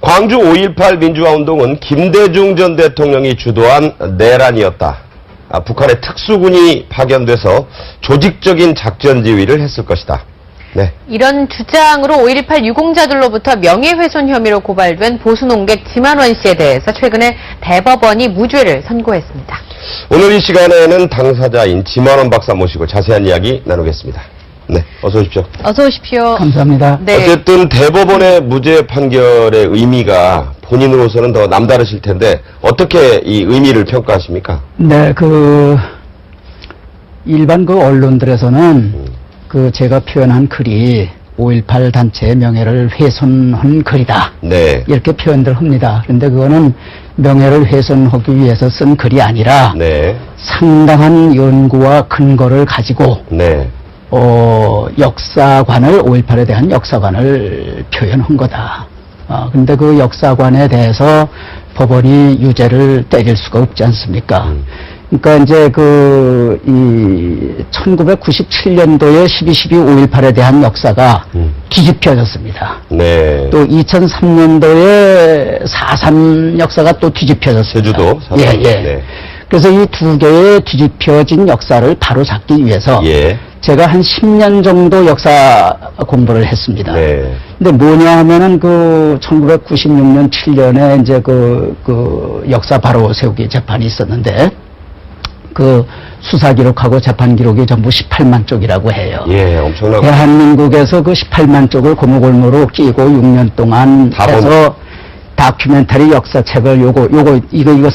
광주 5.18 민주화운동은 김대중 전 대통령이 주도한 내란이었다. 북한의 특수군이 파견돼서 조직적인 작전 지휘를 했을 것이다. 네. 이런 주장으로 5.18 유공자들로부터 명예훼손 혐의로 고발된 보수농객 지만원 씨에 대해서 최근에 대법원이 무죄를 선고했습니다. 오늘 이 시간에는 당사자인 지만원 박사 모시고 자세한 이야기 나누겠습니다. 네, 어서 오십시오. 어서 오십시오. 감사합니다. 네. 어쨌든 대법원의 무죄 판결의 의미가 본인으로서는 더 남다르실 텐데 어떻게 이 의미를 평가하십니까? 네, 일반 언론들에서는 제가 표현한 글이 5.18 단체의 명예를 훼손한 글이다. 네. 이렇게 표현들 합니다. 그런데 그거는 명예를 훼손하기 위해서 쓴 글이 아니라 네. 상당한 연구와 근거를 가지고 네. 역사관을 5.18에 대한 역사관을 표현한 거다. 근데 그 역사관에 대해서 법원이 유죄를 때릴 수가 없지 않습니까? 그러니까 이제 1997년도에 12.12.5.18에 대한 역사가 뒤집혀졌습니다. 네. 또 2003년도에 4.3 역사가 또 뒤집혀졌습니다. 제주도 4.3. 예, 예. 네. 그래서 이 두 개의 뒤집혀진 역사를 바로 잡기 위해서 예. 제가 한 10년 정도 역사 공부를 했습니다. 네. 근데 뭐냐 하면은 1996년 7년에 이제 역사 바로 세우기 재판이 있었는데 수사 기록하고 재판 기록이 전부 18만 쪽이라고 해요. 예, 엄청나고. 대한민국에서 18만 쪽을 고무골무로 끼고 6년 동안 해서 다큐멘터리 역사책을 이거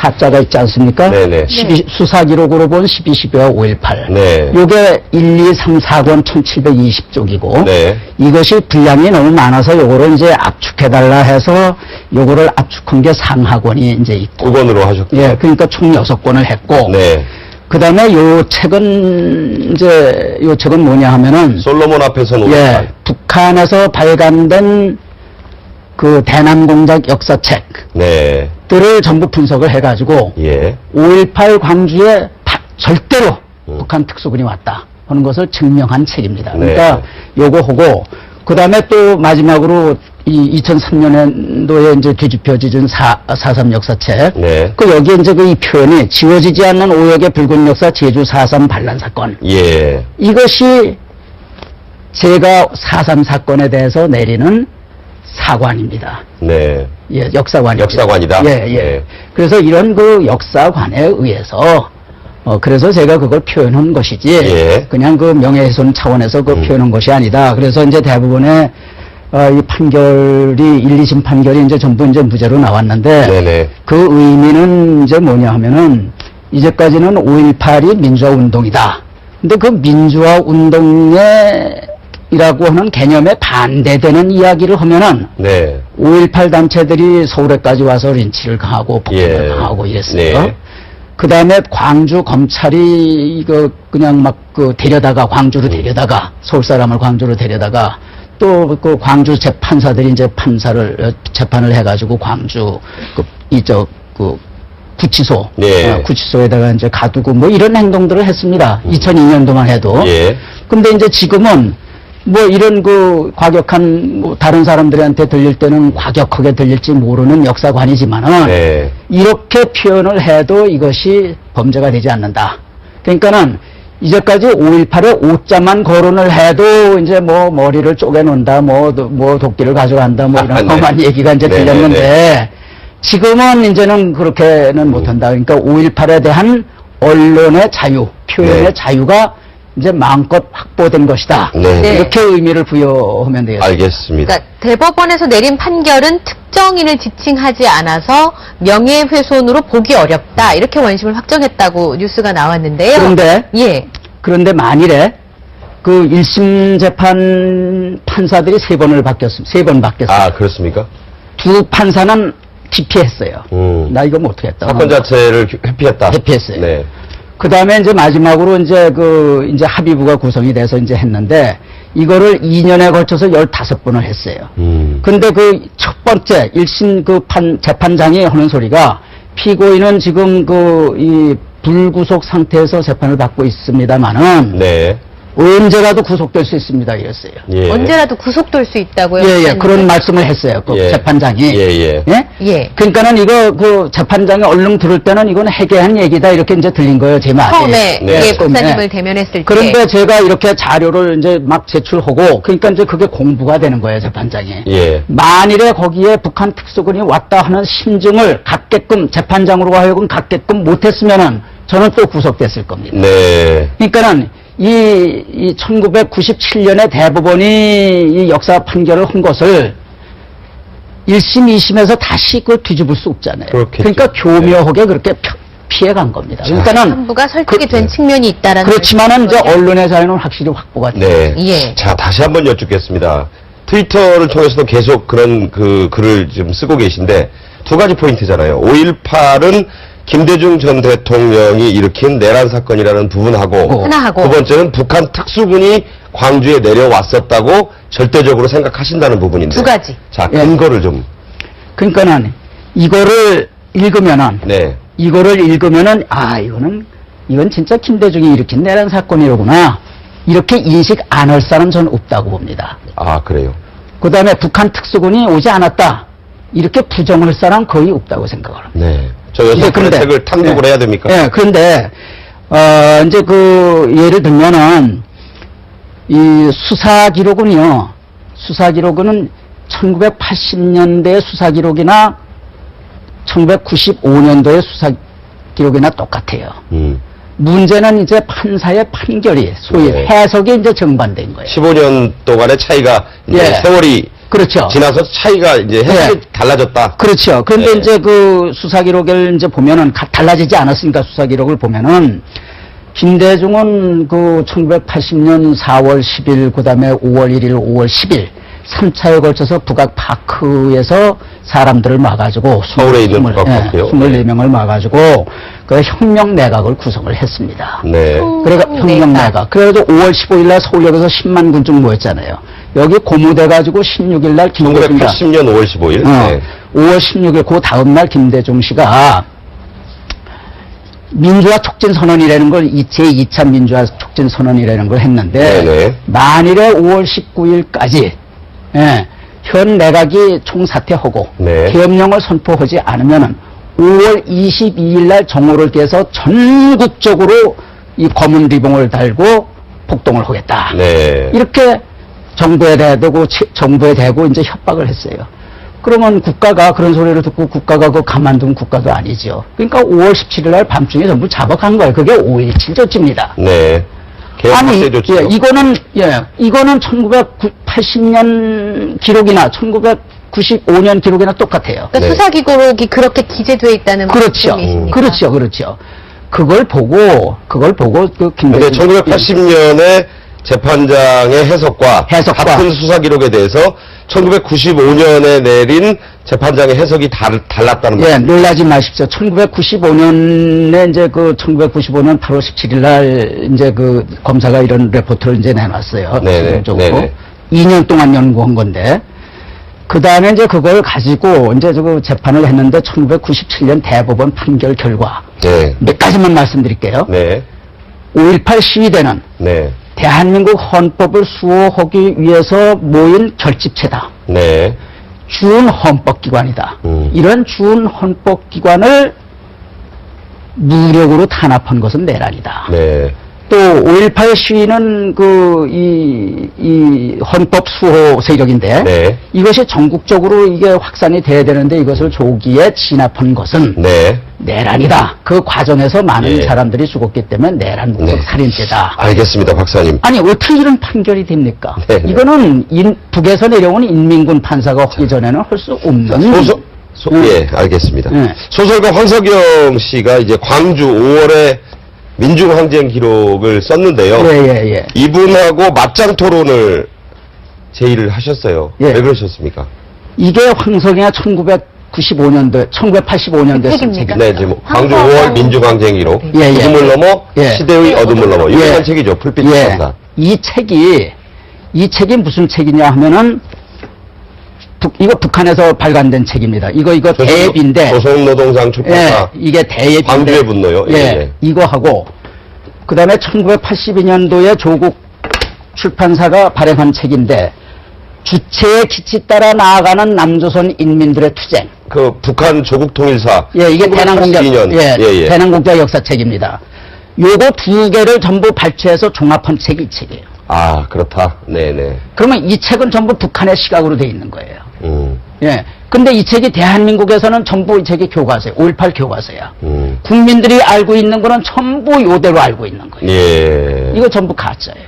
사자가 있지 않습니까? 네네. 수사 기록으로 본 12.12와 5.18. 네. 요게 1, 2, 3, 4권 1720쪽이고. 네. 이것이 분량이 너무 많아서 요거를 이제 압축해달라 해서 요거를 압축한 게 상하권이 이제 있고. 9권으로 하셨고. 예, 그러니까 총 6권을 했고. 네. 그 다음에 요 책은 뭐냐 하면은. 솔로몬 앞에서 노 예, 북한에서 발간된 대남공작 역사책들을 네. 전부 분석을 해가지고 예. 5.18 광주에 절대로 북한 특수군이 왔다 하는 것을 증명한 책입니다. 그러니까 요거 하고 그 다음에 또 마지막으로 이 2003년도에 이제 뒤집혀진 4.3 역사책. 네. 여기에 이제 이 표현이 지워지지 않는 오역의 붉은 역사 제주 4.3 반란 사건. 예. 이것이 제가 4.3 사건에 대해서 내리는 사관입니다. 네. 예, 역사관이죠. 역사관이다? 예, 예. 네. 그래서 이런 역사관에 의해서, 그래서 제가 그걸 표현한 것이지, 예. 그냥 명예훼손 차원에서 표현한 것이 아니다. 그래서 이제 대부분의, 이 판결이, 1, 2심 판결이 이제 전부 이제 무죄로 나왔는데, 네네. 그 의미는 이제 뭐냐 하면은, 이제까지는 5.18이 민주화 운동이다. 근데 그 민주화 운동이라고 하는 개념에 반대되는 이야기를 하면은, 네. 5.18 단체들이 서울에까지 와서 린치를 강하고 폭행을 강하고 이랬어요. 네. 그 다음에 광주 검찰이 그냥 데려다가 광주로 데려다가 서울 사람을 광주로 데려다가 또 광주 재판사들이 이제 재판을 해가지고 광주 구치소 네. 구치소에다가 이제 가두고 뭐 이런 행동들을 했습니다. 2002년도만 해도. 예. 근데 이제 지금은 이런 과격한 다른 사람들한테 들릴 때는 과격하게 들릴지 모르는 역사관이지만은 네. 이렇게 표현을 해도 이것이 범죄가 되지 않는다. 그러니까는 이제까지 5.18에 5자만 거론을 해도 이제 머리를 쪼개놓는다, 도끼를 가져간다, 이런 험한 얘기가 이제 들렸는데 지금은 이제는 그렇게는 못한다. 그러니까 5.18에 대한 언론의 자유, 표현의 자유가 이제 마음껏 확보된 것이다. 네. 이렇게 의미를 부여하면 되겠습니다. 알겠습니다. 그러니까 대법원에서 내린 판결은 특정인을 지칭하지 않아서 명예훼손으로 보기 어렵다. 이렇게 원심을 확정했다고 뉴스가 나왔는데요. 그런데 만일에 1심 재판 판사들이 3번 바뀌었어요. 아, 그렇습니까? 두 판사는 기피했어요. 나 이거 못하겠다. 사건 자체를 회피했다. 회피했어요. 네. 그 다음에 이제 마지막으로 이제 합의부가 구성이 돼서 이제 했는데, 이거를 2년에 걸쳐서 15번을 했어요. 근데 첫 번째, 1심 재판장이 하는 소리가, 피고인은 지금 이 불구속 상태에서 재판을 받고 있습니다만은, 네. 언제라도 구속될 수 있습니다. 이랬어요. 예. 언제라도 구속될 수 있다고요? 예, 예, 판사님? 그런 말씀을 했어요. 그 예. 재판장이. 예, 예. 예. 그러니까는 이거 그 재판장이 얼른 들을 때는 이건 해괴한 얘기다 이렇게 이제 들린 거예요, 제 말이. 처음에 네. 예, 처음에. 목사님을 대면했을 때. 그런데 제가 이렇게 자료를 이제 막 제출하고 그러니까 이제 그게 공부가 되는 거예요, 재판장이. 예. 만일에 거기에 북한 특수군이 왔다 하는 심증을 갖게끔 재판장으로 하여금 갖게끔 못했으면은 저는 또 구속됐을 겁니다. 네. 그러니까는 이 1997년에 대법원이 이 역사 판결을 한 것을 1심, 2심에서 다시 그걸 뒤집을 수 없잖아요. 그렇겠죠. 그러니까 교묘하게 그렇게 피해간 겁니다. 그러니까는 정부가 설득이 된 측면이 있다라는 그렇지만은 이제 말씀이시죠? 언론의 자유는 확실히 확보가 돼요. 네. 예. 자, 다시 한번 여쭙겠습니다. 트위터를 통해서도 계속 그런 그 글을 좀 쓰고 계신데 두 가지 포인트잖아요. 5.18은 김대중 전 대통령이 일으킨 내란 사건이라는 부분하고 하나하고. 두 번째는 북한 특수군이 광주에 내려왔었다고 절대적으로 생각하신다는 부분인데 두 가지. 자, 예. 근거를 좀 그러니까는 이거를 읽으면은 네. 이건 진짜 김대중이 일으킨 내란 사건이로구나. 이렇게 인식 안 할 사람 저는 없다고 봅니다. 아, 그래요. 그 다음에 북한 특수군이 오지 않았다. 이렇게 부정할 사람 거의 없다고 생각을 합니다. 네. 저 여섯 분의 그런데- 책을 탕독을 예. 해야 됩니까? 예, 그런데, 이제 예를 들면은, 이 수사 기록은요, 수사 기록은 1980년대 수사 기록이나 1995년도의 수사 기록이나 똑같아요. 문제는 이제 판사의 판결이 소위 네. 해석이 이제 정반대인 거예요. 15년 동안의 차이가 이제 예. 세월이 그렇죠. 지나서 차이가 이제 해석이 네. 달라졌다. 그렇죠. 그런데 네. 이제 그 수사 기록을 이제 보면은 달라지지 않았으니까 수사 기록을 보면은 김대중은 그 1980년 4월 10일 그다음에 5월 1일, 5월 10일 3차에 걸쳐서 북악파크에서 사람들을 막아주고 서울에 있는 북악파크요? 24명을 막아주고 그 혁명 내각을 구성을 했습니다. 네. 그래가 혁명 내각. 그래가지고 5월 15일 날 서울역에서 10만 군쯤 모였잖아요. 여기 고무돼가지고 16일 날 김대중가 1980년 5월 15일. 네. 5월 16일 그 다음 날 김대중 씨가 민주화 촉진 선언이라는 걸 제2차 민주화 촉진 선언이라는 걸 했는데 네네. 만일에 5월 19일까지 현 내각이 총사퇴하고 네. 계엄령을 선포하지 않으면은 5월 22일 날 정오를 떼서 전국적으로 이 검은 리봉을 달고 폭동을 하겠다. 네. 이렇게 정부에 대고 이제 협박을 했어요. 그러면 국가가 그런 소리를 듣고 국가가 그 가만둔 국가도 아니죠. 그러니까 5월 17일 날 밤중에 전부 자박한 거예요. 그게 5.17 조치입니다. 네. 개혁 아니, 확대 조치죠. 이거는 1980년 기록이나 1995년 기록이나 똑같아요. 그러니까 네. 수사 기록이 그렇게 기재되어 있다는 그렇죠. 말씀이십니까? 그렇죠. 그걸 보고 그 근데 김대중 1980년에 재판장의 해석과 같은 수사 기록에 대해서 1995년에 내린 재판장의 해석이 달랐다는 예, 말이죠. 놀라지 마십시오. 1995년에 이제 1995년 8월 17일 날 이제 그 검사가 이런 레포트를 이제 내놨어요. 네네, 최종적으로. 네네. 2년 동안 연구한 건데. 그 다음에 이제 그걸 가지고 이제 그 재판을 했는데 1997년 대법원 판결 결과. 네. 몇 가지만 말씀드릴게요. 네. 5.18 시위대는 네. 대한민국 헌법을 수호하기 위해서 모인 결집체다. 네. 준헌법기관이다. 음. 이런 준헌법기관을 무력으로 탄압한 것은 내란이다. 네. 또 5.18 시위는 이 헌법 수호 세력인데 네. 이것이 전국적으로 이게 확산이 돼야 되는데 이것을 조기에 진압한 것은 네. 내란이다. 그 과정에서 많은 예. 사람들이 죽었기 때문에 내란 목적 네. 살인죄다. 알겠습니다, 박사님. 아니 어떻게 이런 판결이 됩니까? 네, 네. 이거는 북에서 내려온 인민군 판사가 하기 전에는 할 수 없는 예, 알겠습니다. 네. 소설가 황석영 씨가 이제 광주 5월에 민중항쟁 기록을 썼는데요. 예. 이분하고 맞짱 토론을 제의를 하셨어요. 예. 왜 그러셨습니까? 이게 황석영이 1985년도에 쓴 책입니다. 네, 지금 광주 5월 민중항쟁 기록. 예. 어둠을 넘어 예. 시대의 어둠을 넘어. 유명한 예. 책이죠. 풀빛 예. 천사. 이 책이 무슨 책이냐 하면은 이거 북한에서 발간된 책입니다. 이거 대예비인데. 조선노동상 예, 출판사. 이게 대예비인데. 광주의 분노요. 예. 이거 하고 그다음에 1982년도에 조국 출판사가 발행한 책인데 주체의 기치 따라 나아가는 남조선 인민들의 투쟁. 그 북한 조국 통일사. 예, 이게 대남공작, 1982년. 예, 대남공작 역사책입니다. 요거 두 개를 전부 발췌해서 종합한 책이 이 책이에요. 아, 그렇다. 네네. 그러면 이 책은 전부 북한의 시각으로 돼 있는 거예요. 음. 예. 근데 이 책이 대한민국에서는 전부 이 책이 교과서예요. 5.18 교과서야. 음. 국민들이 알고 있는 거는 전부 요대로 알고 있는 거예요. 예. 이거 전부 가짜예요.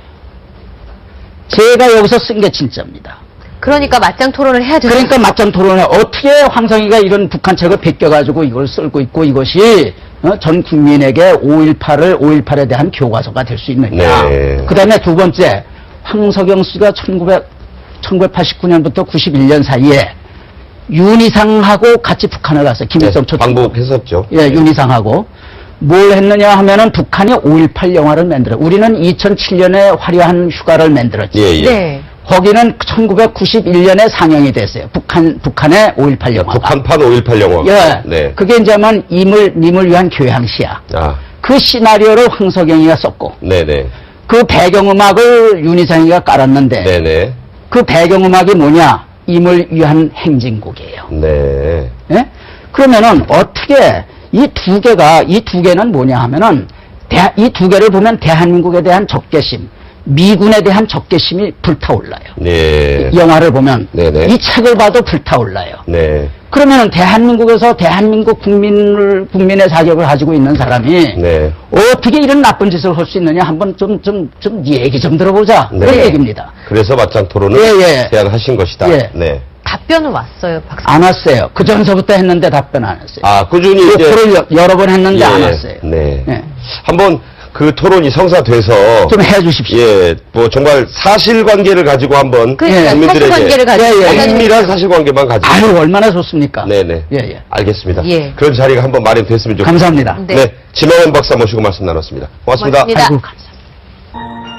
제가 여기서 쓴 게 진짜입니다. 그러니까 맞짱 토론을 해야 되죠. 그러니까 맞짱 토론에 어떻게 황성희가 이런 북한 책을 베껴가지고 이걸 쓸고 있고 이것이 전 국민에게 5.18에 대한 교과서가 될 수 있느냐. 네. 그 다음에 두 번째, 황석영 씨가 1989년부터 91년 사이에 윤희상하고 같이 북한을 갔어요. 김일성 초청. 방북했었죠. 예, 윤희상하고. 뭘 했느냐 하면은 북한이 5.18 영화를 만들어. 우리는 2007년에 화려한 휴가를 만들었지. 예, 예. 네. 거기는 1991년에 상영이 됐어요. 북한의 5.18 영화가. 북한판 5.18 영화. 예. 네. 그게 이제만 님을 위한 교양시야. 아, 그 시나리오를 황석영이가 썼고, 네네. 그 배경음악을 윤희상이가 깔았는데, 네네. 그 배경음악이 뭐냐? 임을 위한 행진곡이에요. 네. 예? 그러면은 어떻게 이 두 개는 뭐냐 하면은 이 두 개를 보면 대한민국에 대한 적개심, 미군에 대한 적개심이 불타올라요. 네. 이 영화를 보면 네네. 이 책을 봐도 불타올라요. 네. 그러면은 대한민국에서 대한민국 국민의 자격을 가지고 있는 사람이 네. 어떻게 이런 나쁜 짓을 할 수 있느냐 한번 좀 얘기 좀 들어보자. 네. 그런 얘기입니다. 그래서 맞짱 토론을 예, 예. 제안하신 것이다. 예. 네. 답변은 왔어요, 박사. 안 왔어요. 그 전서부터 했는데 답변 안 했어요. 아, 꾸준히 이제. 토론을 여러 번 했는데 안 왔어요. 네. 예. 한번 그 토론이 성사돼서. 좀 해주십시오. 예, 뭐 정말 사실관계를 가지고 한번. 그러니까 국민들에게 사실관계를 가지고 예, 예. 하자는 엄밀한 거죠. 사실관계만 가지고. 아유, 얼마나 좋습니까? 네네. 예, 예. 알겠습니다. 예. 그런 자리가 한번 마련됐으면 좋겠습니다. 감사합니다. 네. 네. 지명원 박사 모시고 말씀 나눴습니다. 고맙습니다. 고맙습니다. 아이고, 감사합니다.